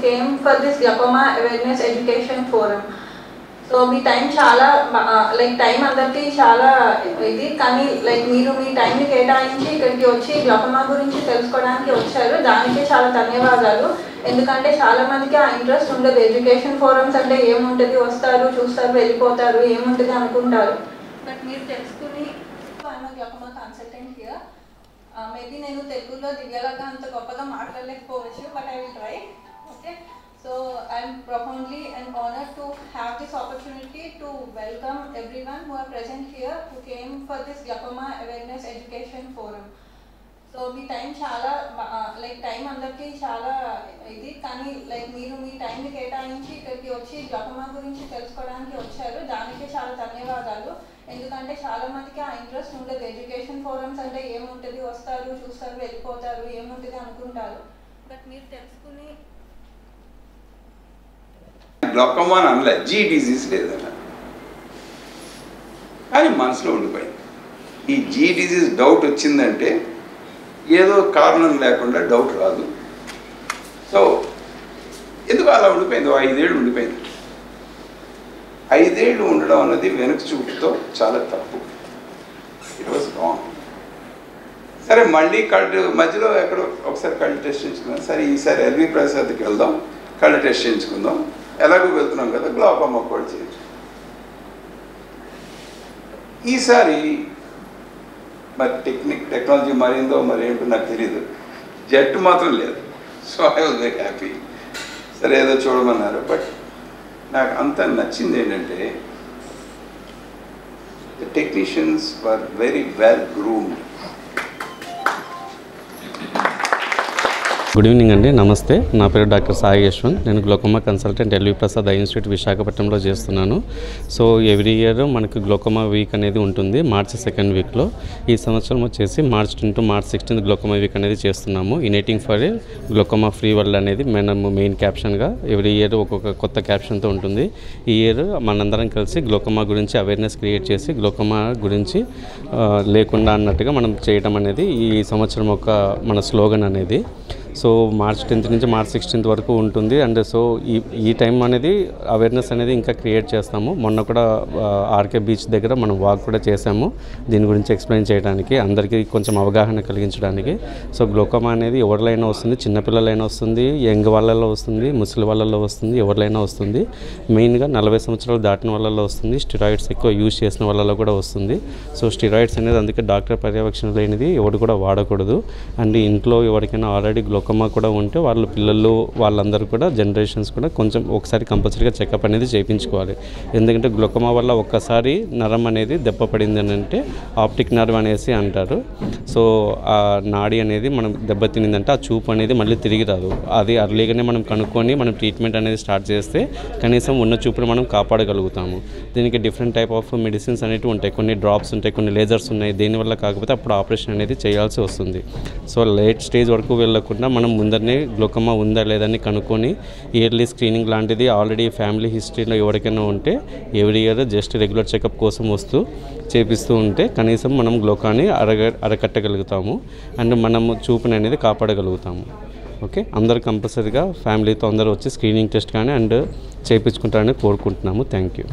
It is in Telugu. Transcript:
came for this glaucoma awareness education forum. So me time చాలా లైక్ టైం అందరికీ చాలా ఇది, కానీ లైక్ మీరు మీ టైంని కేటాయించి ఇక్కడికి వచ్చి గ్లాకోమా గురించి తెలుసుకోవడానికి వచ్చారు. దానికి చాలా ధన్యవాదాలు. ఎందుకంటే చాలా మందికి ఆ ఇంట్రెస్ట్ ఉండదు. ఎడ్యుకేషన్ ఫోరమ్స్ అంటే ఏముంటుంది, వస్తారు చూస్తారు వెళ్ళిపోతారు, ఏముంటుంది అనుకుంటారు. బట్ మీరు తెలుసుకుని గ్లాకోమా కన్సల్టెంట్ హియర్. మేబీ నేను తెలుగులో దివ్యలాగా అంత గొప్పగా మాట్లాడలేకపోవచ్చు, but I will try. Okay, so I'm profoundly and honored to have this opportunity to welcome everyone who are present here who came for this glaucoma awareness education forum. So me time చాలా లైక్ టైం అందరికీ చాలా ఇది, కానీ లైక్ మీరు మీ టైంని కేటాయించి ఇక్కడికి వచ్చి గ్లాకోమా గురించి తెలుసుకోవడానికి వచ్చారు. దానికి చాలా ధన్యవాదాలు. ఎందుకంటే చాలా మందికి ఆ ఇంట్రెస్ట్ ఉండదు. ఎడ్యుకేషన్ ఫోరమ్స్ అంటే ఏముంటుంది, వస్తారు చూస్తారు వెళ్ళిపోతారు, ఏముంటుంది అనుకుంటారు. బట్ మీరు తెలుసుకుని గ్లాకోమా అనలే, జీ డిజీజ్ లేదన్న, కానీ మనసులో ఉండిపోయింది. ఈ జీ డిజీజ్ డౌట్ వచ్చిందంటే ఏదో కారణం లేకుండా డౌట్ రాదు. సో ఎందుకు అలా ఉండిపోయింది, 5 ఏళ్ళు ఉండిపోయింది. 5 ఏళ్ళు ఉండడం అన్నది వెనక చూపుతో చాలా తప్పు. It was wrong. సరే మళ్ళీ కళ్ళు మధ్యలో ఎక్కడో ఒకసారి కళ్ళు టెస్ట్ చేయించుకున్నాం. సరే ఈసారి ఎల్వి ప్రసాద్కి వెళ్దాం, కళ్ళు టెస్ట్ చేయించుకుందాం, ఎలాగో వెళ్తున్నాం కదా గ్లాకోమా కూడా చేయొచ్చు. ఈసారి మరి టెక్నాలజీ మారిందో మరి ఏంటో నాకు తెలీదు, జట్టు మాత్రం లేదు. So I was very happy. సరే ఏదో చూడమన్నారు. బట్ నాకు అంత నచ్చింది ఏంటంటే the technicians were very well groomed. Good evening అండి, నమస్తే. నా పేరు డాక్టర్ సాయి యశ్వంత్. నేను glaucoma consultant L V Prasad eye institute విశాఖపట్నంలో చేస్తున్నాను. సో ఎవ్రీ ఇయర్ మనకు గ్లోకోమా వీక్ అనేది ఉంటుంది మార్చి 2nd వీక్లో. ఈ సంవత్సరం వచ్చేసి March 10 to March 16 glaucoma week అనేది చేస్తున్నాము. Uniting for a glaucoma free world అనేది మనము మెయిన్ క్యాప్షన్గా ఎవ్రీ ఇయర్ ఒక్కొక్క కొత్త క్యాప్షన్తో ఉంటుంది. ఈ ఇయర్ మనందరం కలిసి గ్లోకోమా గురించి అవేర్నెస్ క్రియేట్ చేసి గ్లోకోమా గురించి లేకుండా అన్నట్టుగా మనం చేయడం అనేది ఈ సంవత్సరం ఒక మన స్లోగన్ అనేది. సో మార్చ్ 10th నుంచి మార్చ్ 16th వరకు ఉంటుంది. అండ్ సో ఈ టైం అనేది అవేర్నెస్ అనేది ఇంకా క్రియేట్ చేస్తాము. మొన్న కూడా ఆర్కే బీచ్ దగ్గర మనం వాక్ కూడా చేసాము దీని గురించి ఎక్స్ప్లెయిన్ చేయడానికి, అందరికీ కొంచెం అవగాహన కలిగించడానికి. సో గ్లోకోమా అనేది ఎవరిలైనా వస్తుంది, చిన్నపిల్లలైనా వస్తుంది, యంగ్ వాళ్ళలో వస్తుంది, ముసలి వాళ్ళలో వస్తుంది, ఎవరిలైనా వస్తుంది. మెయిన్గా 40 సంవత్సరాలు దాటిన వాళ్ళలో వస్తుంది, స్టిరాయిడ్స్ ఎక్కువ యూజ్ చేసిన వాళ్ళలో కూడా వస్తుంది. సో స్టిరాయిడ్స్ అనేది అందుకే డాక్టర్ పర్యవేక్షణ లేనిది ఎవరు కూడా వాడకూడదు. అండ్ ఇంట్లో ఎవరికైనా ఆల్రెడీ గ్లోకోమా కూడా ఉంటే వాళ్ళ పిల్లలు వాళ్ళందరూ కూడా జనరేషన్స్ కూడా కొంచెం ఒకసారి కంపల్సరీగా చెకప్ అనేది చేయించుకోవాలి. ఎందుకంటే గ్లోకోమా వల్ల ఒక్కసారి నరం అనేది దెబ్బపడింది అని అంటే ఆప్టిక్ నర్వ్ అనేసి అంటారు. సో ఆ నాడి అనేది మనం దెబ్బతినిందంటే ఆ చూపు అనేది మళ్ళీ తిరిగి రాదు. అది అర్లీగానే మనం కనుక్కొని మనం ట్రీట్మెంట్ అనేది స్టార్ట్ చేస్తే కనీసం ఉన్న చూపును మనం కాపాడగలుగుతాము. దీనికి డిఫరెంట్ టైప్ ఆఫ్ మెడిసిన్స్ అనేవి ఉంటాయి, కొన్ని డ్రాప్స్ ఉంటాయి, కొన్ని లేజర్స్ ఉన్నాయి. దీనివల్ల కాకపోతే అప్పుడు ఆపరేషన్ అనేది చేయాల్సి వస్తుంది. సో లేట్ స్టేజ్ వరకు వెళ్ళకుండా మనం ముందరనే గ్లోకోమా ఉందా లేదని కనుక్కొని ఇయర్లీ స్క్రీనింగ్ లాంటిది ఆల్రెడీ ఫ్యామిలీ హిస్టరీలో ఎవరికైనా ఉంటే every year just regular checkup కోసం వస్తూ చేపిస్తూ ఉంటే కనీసం మనం గ్లోకాని అరకట్టగలుగుతాము అండ్ మనము చూపుని అనేది కాపాడగలుగుతాము. ఓకే, అందరూ కంపల్సరీగా ఫ్యామిలీతో అందరూ వచ్చి స్క్రీనింగ్ టెస్ట్ కానీ అండ్ చేయించుకుంటారని కోరుకుంటున్నాము. Thank you.